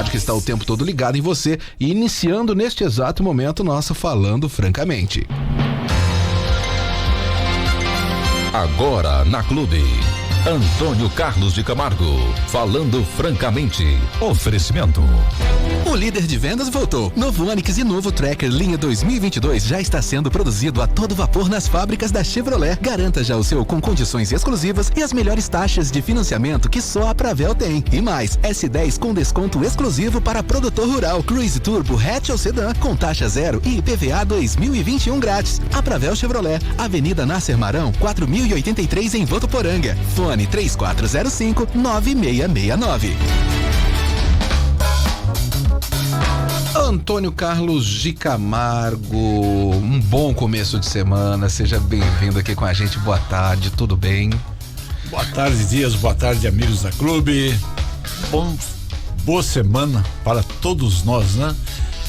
Que está o tempo todo ligado em você e iniciando neste exato momento nosso Falando Francamente. Agora na Clube, Antônio Carlos de Camargo, Falando Francamente. Oferecimento. O líder de vendas voltou. Novo Onix e novo Tracker linha 2022 já está sendo produzido a todo vapor nas fábricas da Chevrolet. Garanta já o seu com condições exclusivas e as melhores taxas de financiamento que só a Pravel tem. E mais, S10 com desconto exclusivo para produtor rural. Cruise Turbo Hatch ou Sedan com taxa zero e IPVA 2021 grátis. A Pravel Chevrolet, Avenida Nasser Marão, 4083 em Votuporanga. Fone 3405-9669. Antônio Carlos de Camargo, um bom começo de semana, seja bem-vindo aqui com a gente, boa tarde, tudo bem? Boa tarde, Dias, boa tarde, amigos da Clube, boa semana para todos nós, né?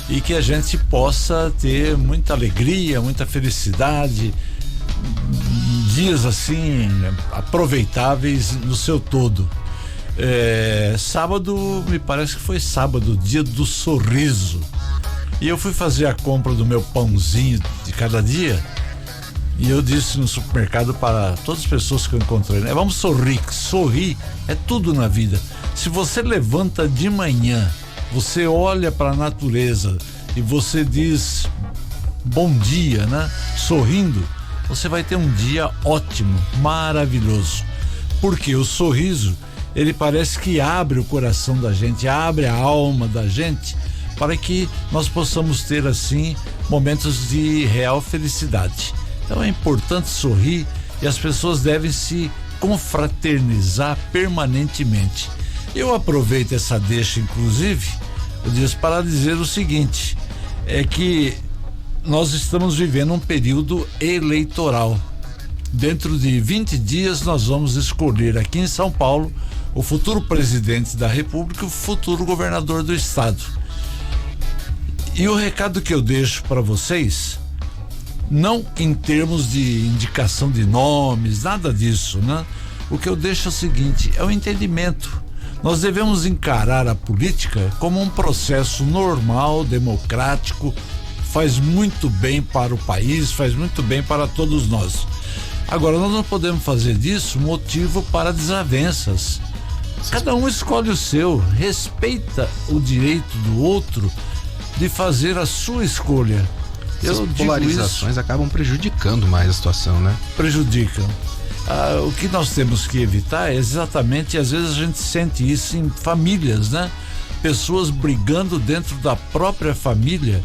E que a gente possa ter muita alegria, muita felicidade, dias assim, aproveitáveis no seu todo. Sábado, me parece que foi sábado, dia do sorriso, e eu fui fazer a compra do meu pãozinho de cada dia e eu disse no supermercado para todas as pessoas que eu encontrei, né? Vamos sorrir, sorrir é tudo na vida. Se você levanta de manhã, você olha para a natureza e você diz bom dia, né? Sorrindo, você vai ter um dia ótimo, maravilhoso, porque o sorriso, ele parece que abre o coração da gente, abre a alma da gente, para que nós possamos ter assim momentos de real felicidade. Então é importante sorrir e as pessoas devem se confraternizar permanentemente. Eu aproveito essa deixa, inclusive, eu disse para dizer o seguinte, é que nós estamos vivendo um período eleitoral. Dentro de 20 dias nós vamos escolher aqui em São Paulo o futuro presidente da República e o futuro governador do estado. E o recado que eu deixo para vocês, não em termos de indicação de nomes, nada disso, né? O que eu deixo é o seguinte, é o entendimento. Nós devemos encarar a política como um processo normal, democrático, faz muito bem para o país, faz muito bem para todos nós. Agora, nós não podemos fazer disso motivo para desavenças. Cada um escolhe o seu, respeita o direito do outro de fazer a sua escolha. Essas polarizações acabam prejudicando mais a situação, né? Prejudicam. O que nós temos que evitar é exatamente, às vezes a gente sente isso em famílias, né? Pessoas brigando dentro da própria família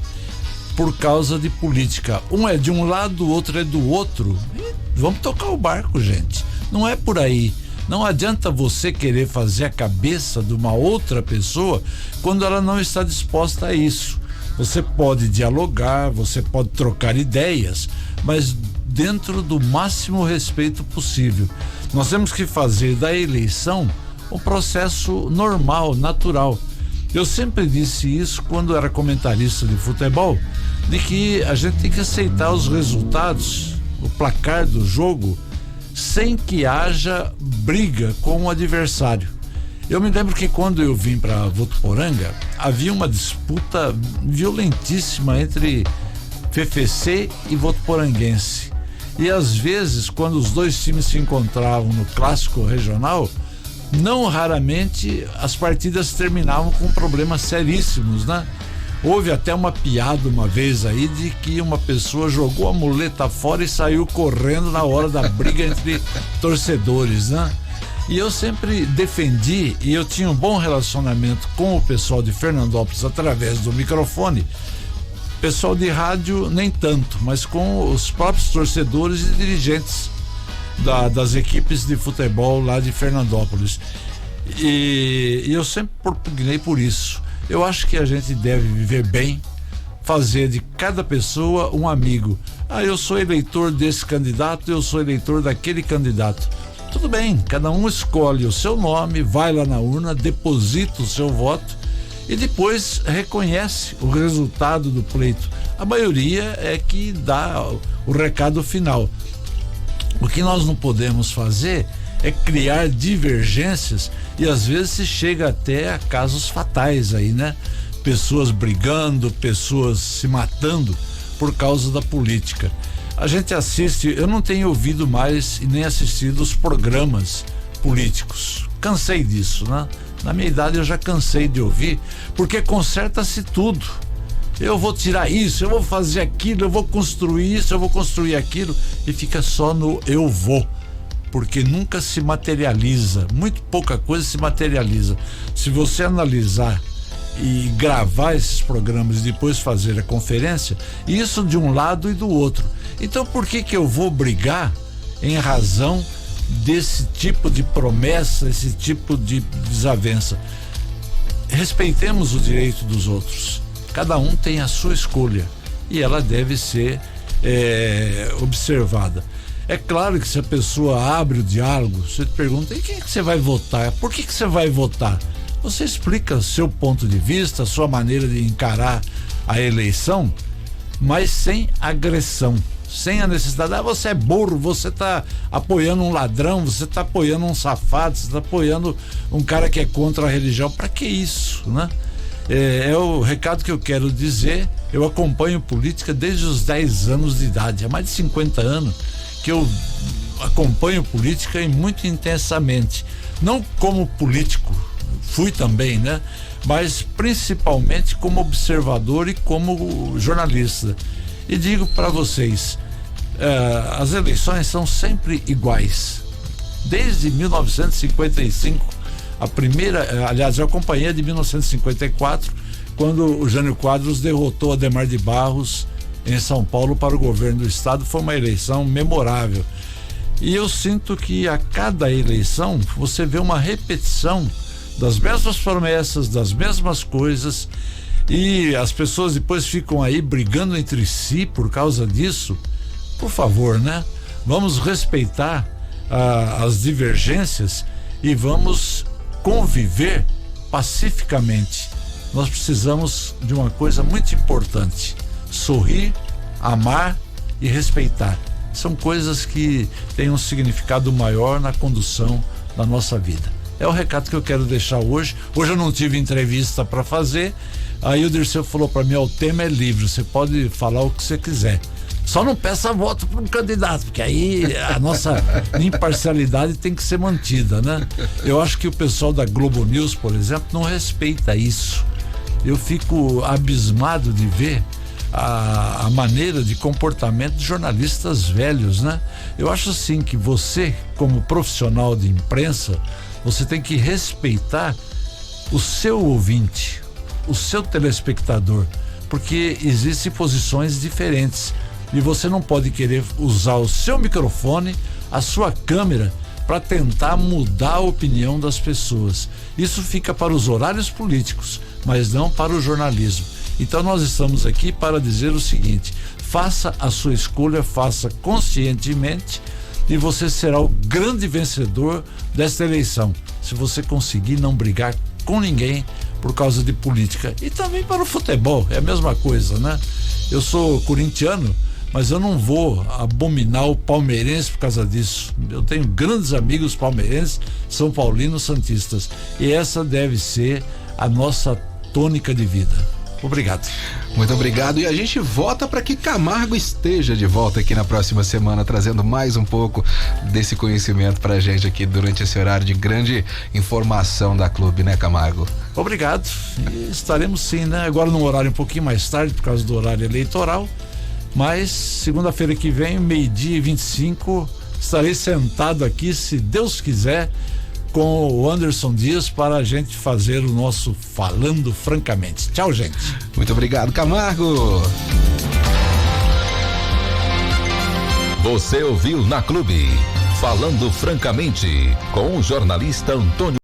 por causa de política. Um é de um lado, o outro é do outro. E vamos tocar o barco, gente. Não é por aí. Não adianta você querer fazer a cabeça de uma outra pessoa quando ela não está disposta a isso. Você pode dialogar, você pode trocar ideias, mas dentro do máximo respeito possível. Nós temos que fazer da eleição um processo normal, natural. Eu sempre disse isso quando era comentarista de futebol, de que a gente tem que aceitar os resultados, o placar do jogo, sem que haja briga com o adversário. Eu me lembro que quando eu vim para Votuporanga, havia uma disputa violentíssima entre FFC e Votuporanguense. E às vezes, quando os dois times se encontravam no clássico regional, não raramente as partidas terminavam com problemas seríssimos, né? Houve até uma piada uma vez aí de que uma pessoa jogou a muleta fora e saiu correndo na hora da briga entre torcedores, né? E eu sempre defendi, e eu tinha um bom relacionamento com o pessoal de Fernandópolis através do microfone, pessoal de rádio nem tanto, mas com os próprios torcedores e dirigentes das equipes de futebol lá de Fernandópolis. E eu sempre propugnei por isso. Eu acho que a gente deve viver bem, fazer de cada pessoa um amigo. Eu sou eleitor desse candidato, eu sou eleitor daquele candidato. Tudo bem, cada um escolhe o seu nome, vai lá na urna, deposita o seu voto e depois reconhece o resultado do pleito. A maioria é que dá o recado final. O que nós não podemos fazer é criar divergências E às vezes se chega até a casos fatais aí, né? Pessoas brigando, pessoas se matando por causa da política. A gente assiste, eu não tenho ouvido mais e nem assistido os programas políticos. Cansei disso, né? Na minha idade eu já cansei de ouvir, porque conserta-se tudo. Eu vou tirar isso, eu vou fazer aquilo, eu vou construir isso, eu vou construir aquilo, e fica só no eu vou, porque nunca se materializa, muito pouca coisa se materializa. Se você analisar e gravar esses programas e depois fazer a conferência, isso de um lado e do outro. Então por que eu vou brigar em razão desse tipo de promessa, esse tipo de desavença? Respeitemos o direito dos outros. Cada um tem a sua escolha e ela deve ser observada. É claro que se a pessoa abre o diálogo, você te pergunta: e quem é que você vai votar? Por que você vai votar? Você explica o seu ponto de vista, a sua maneira de encarar a eleição, mas sem agressão, sem a necessidade, você é burro, você está apoiando um ladrão, você está apoiando um safado, você está apoiando um cara que é contra a religião. Para que isso, né? É o recado que eu quero dizer. Eu acompanho política desde os 10 anos de idade, há mais de 50 anos que eu acompanho política, e muito intensamente, não como político, fui também, né? Mas principalmente como observador e como jornalista. E digo para vocês, as eleições são sempre iguais. Desde 1955, a primeira, aliás, eu acompanhei a de 1954, quando o Jânio Quadros derrotou Adhemar de Barros em São Paulo para o governo do estado. Foi uma eleição memorável. E eu sinto que a cada eleição você vê uma repetição das mesmas promessas, das mesmas coisas, e as pessoas depois ficam aí brigando entre si por causa disso. Por favor, né? Vamos respeitar as divergências e vamos conviver pacificamente. Nós precisamos de uma coisa muito importante: sorrir, amar e respeitar. São coisas que têm um significado maior na condução da nossa vida. É o recado que eu quero deixar hoje. Hoje eu não tive entrevista para fazer. Aí o Dirceu falou para mim: o tema é livre, você pode falar o que você quiser, só não peça voto para um candidato, porque aí a nossa imparcialidade tem que ser mantida, né? Eu acho que o pessoal da Globo News, por exemplo, não respeita isso. Eu fico abismado de ver a maneira de comportamento de jornalistas velhos, né? Eu acho assim que você, como profissional de imprensa, você tem que respeitar o seu ouvinte, o seu telespectador, porque existem posições diferentes e você não pode querer usar o seu microfone, a sua câmera, para tentar mudar a opinião das pessoas. Isso fica para os horários políticos, mas não para o jornalismo. Então nós estamos aqui para dizer o seguinte: faça a sua escolha, faça conscientemente, e você será o grande vencedor desta eleição, se você conseguir não brigar com ninguém por causa de política. E também para o futebol é a mesma coisa, né? Eu sou corintiano, mas eu não vou abominar o palmeirense por causa disso. Eu tenho grandes amigos palmeirenses, são paulinos, santistas, e essa deve ser a nossa tônica de vida. Obrigado. Muito obrigado, e a gente vota para que Camargo esteja de volta aqui na próxima semana, trazendo mais um pouco desse conhecimento pra gente aqui durante esse horário de grande informação da Clube, né, Camargo? Obrigado, e estaremos sim, né? Agora num horário um pouquinho mais tarde por causa do horário eleitoral, mas segunda-feira que vem, 12:25, estarei sentado aqui, se Deus quiser, com o Anderson Dias, para a gente fazer o nosso Falando Francamente. Tchau, gente. Muito obrigado, Camargo. Você ouviu na Clube Falando Francamente, com o jornalista Antônio